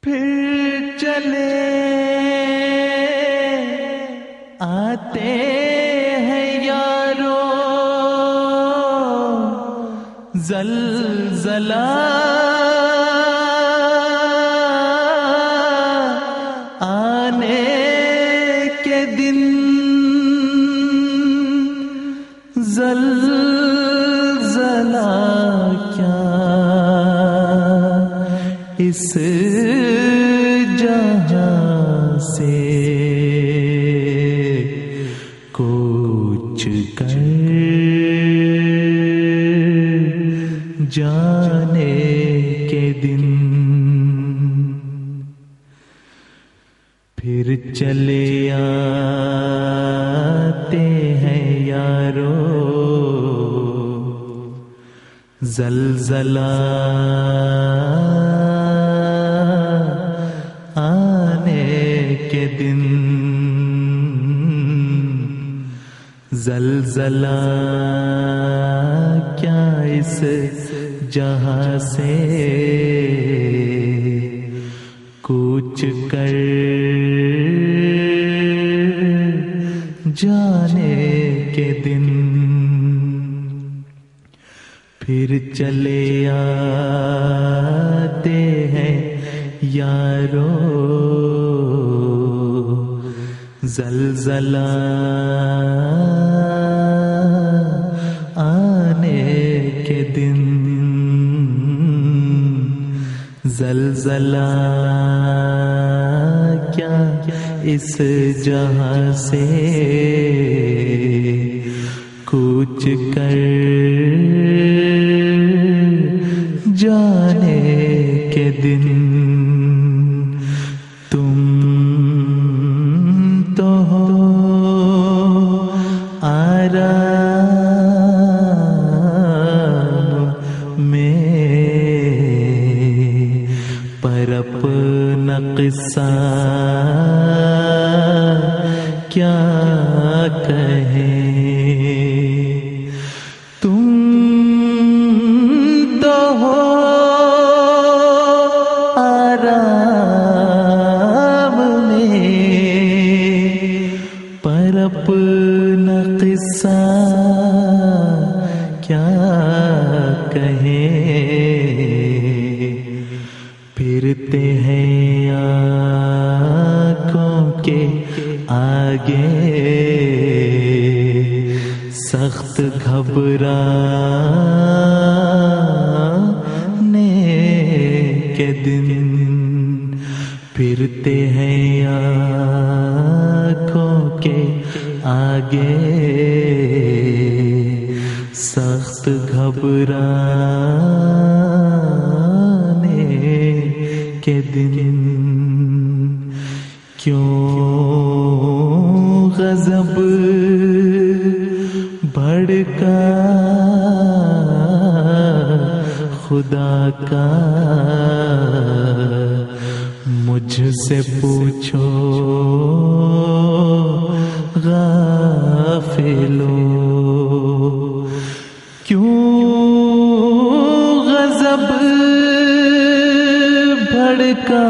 پھر چلے آتے ہیں یارو زلزلہ آنے کے دن، زلزلہ کیا اس جہاں سے کوچ کر جانے کے دن، پھر چلے آتے ہیں یارو زلزلہ آنے کے دن، زلزلہ کیا اس جہاں سے کوچ کر جانے کے دن، پھر چلے آتے ہیں یارو زلزلہ آنے کے دن، زلزلہ کیا اس جہاں سے کوچ کر جانے کے دن، تم تو ہو آرام میں، پر اپنا قصہ کیا کہیں، تم تو ہو آرام میں، پر اپنا قصہ کیا کہیں، پھرتے ہیں آنکھوں کے آگے سخت گھبرانے کے دن، پھرتے ہیں آنکھوں کے آگے سخت گھبرانے کے دن، کیوں غضب بھڑکا خدا کا، مجھ سے پوچھو غافلو، کیوں غضب بھڑکا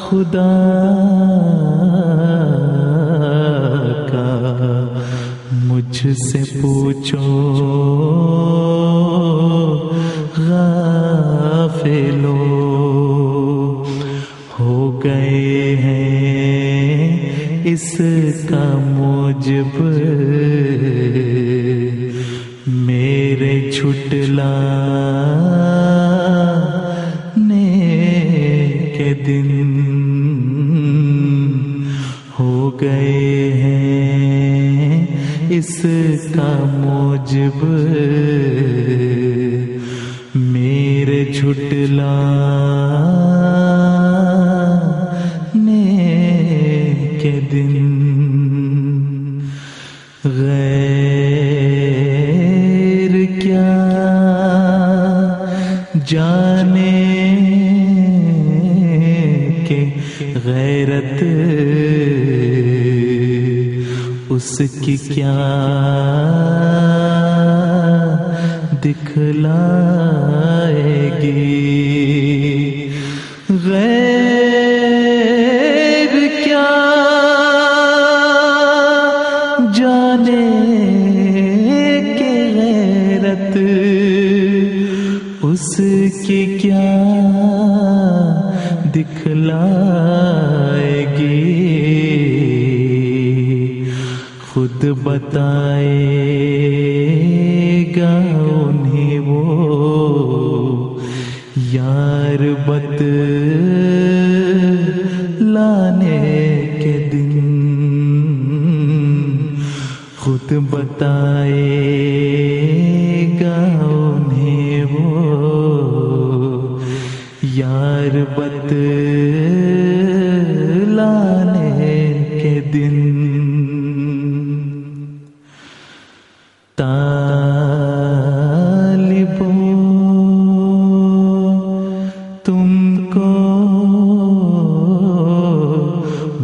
خدا کا، مجھ سے پوچھو غافلو، ہو گئے ہیں اس کا موجب میرے جھٹلانے کے دن، ہو گئے ہیں اس کا موجب میرے جھٹلانے کے دن، غیر کیا جانے کہ غیرت اس کی کیا دکھلائے گی، جانے کہ غیرت اس کی کیا دکھلائے گی، خود بتائے گا انہیں وہ یار بتلانے کے دن، خود بتائے گا انہیں وہ یار بتلانے کے دن۔ طالبوں تم کو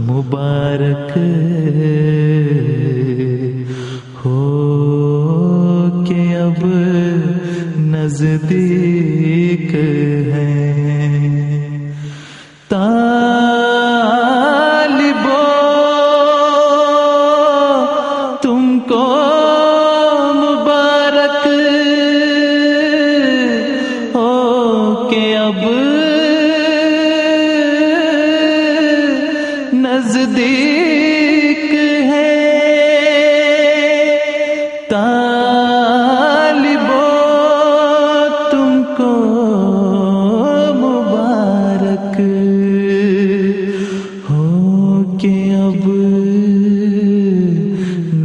مبارک ہو کہ اب نزدیک ہے، طالبوں تم کو مبارک ہو کہ اب نزدیک ہے، طالبوں تم کو مبارک ہو کہ اب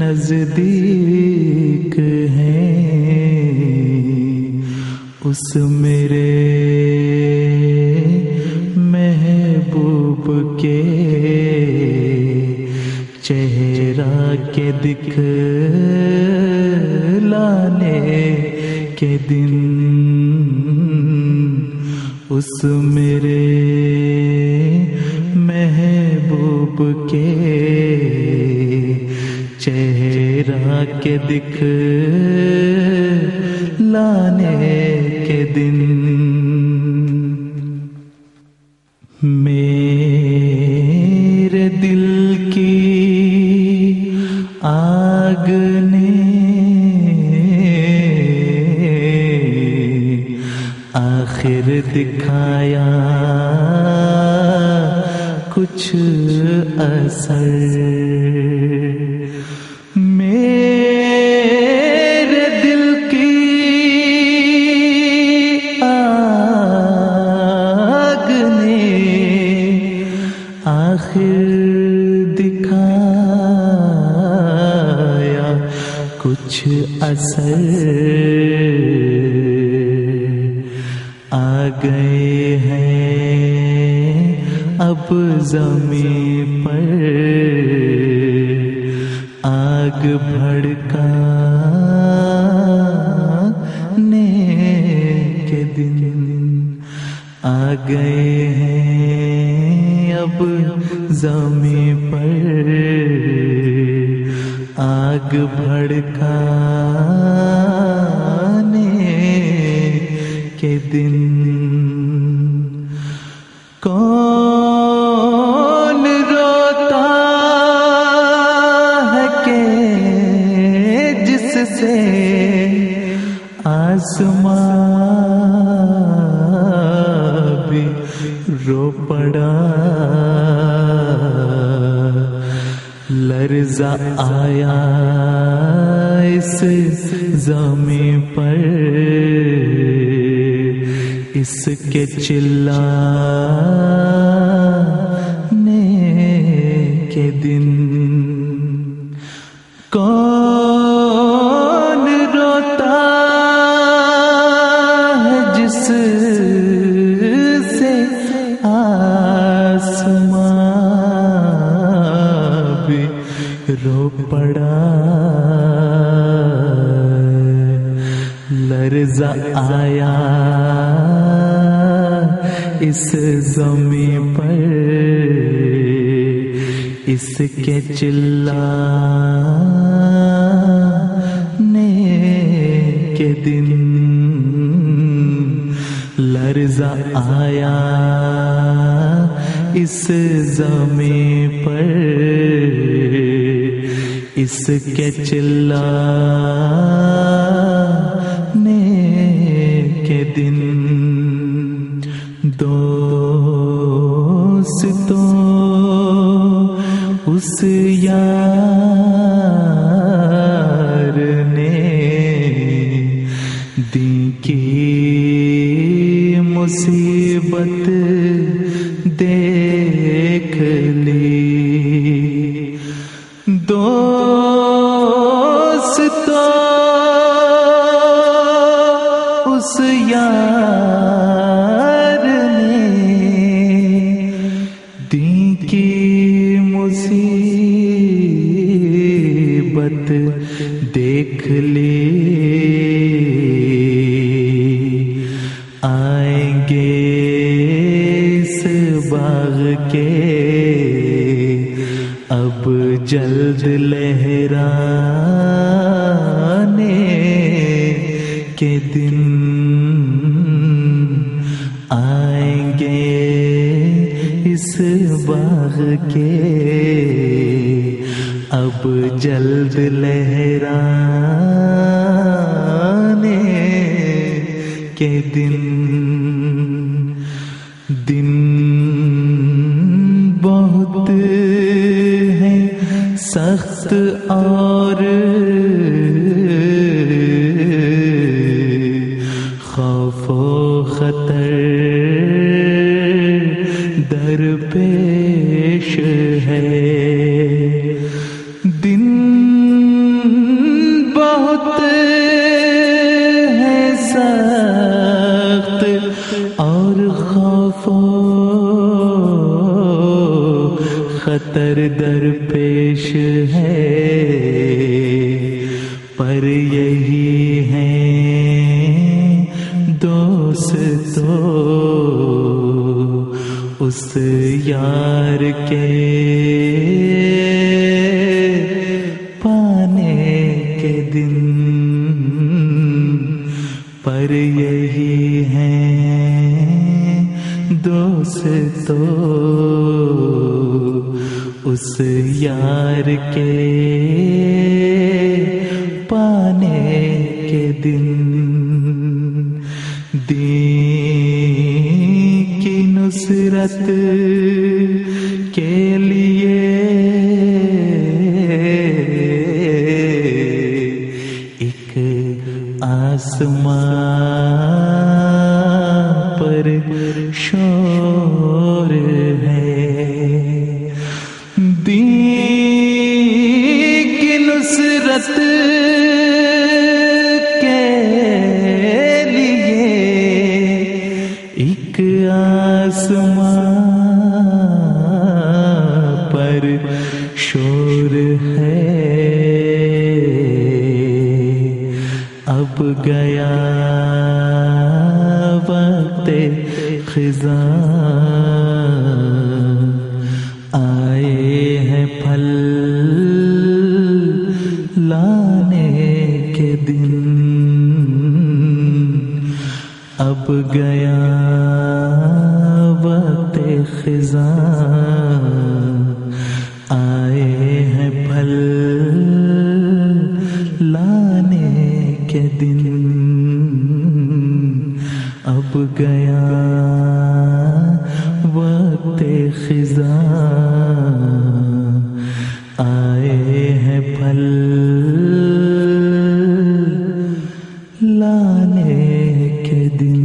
نزدیک ہے، اس میرے محبوب کے چہرہ کے دکھلانے کے دن، اس میرے محبوب کے چہرہ کے دکھلانے کے دن، میرے دل کی آگ نے آخر دکھایا کچھ اثر، میرے دل کی آگ نے آخر دکھایا کچھ اثر، آ گئے ہیں اب زمین پر آگ بھڑکانے کے دن، آ گئے ہیں اب زمین پر آگ بھڑکانے کے دن، کون روتا ہے کہ جس سے آسمان بھی رو پڑا، لرزہ آیا اس زمین پر اس کے چلانے کے دن، کون روتا ہے جس سے آسمان بھی رو پڑا، لرزہ آیا اس زمین پر اس کے چلانے کے دن، لرزہ آیا اس زمین پر اس کے چلانے کے دن دوستوں اس یار نے دی کی مصیبت دیکھ لی دوستوں اس یار نے دی کی مصیبت دیکھ لی آئیں گے اس باغ کے اب جلد لہرانے کے دن آئیں گے اس باغ کے اب جلد لہرانے کے دن دن بہت ہے سخت اور خوف و خطر درپیش ہے دن بہت ہے سخت اور خوف و خطر درپیش ہے پر یہی ہیں دوستو اس یار کے پانے کے دن پر یہی ہیں دوستو اس یار کے پانے کے دن دین کی نصرت کے لیے ایک آسمان پر شور ہے دین کی نصرت کے لیے ایک آسمان پر شور ہے اب گیا وقت خزاں آئے ہیں پھل لانے کے دن اب گیا وقت خزاں آئے ہیں پھل لانے کے دن اب گیا وقت خزاں آئے ہیں پھل لانے کے دن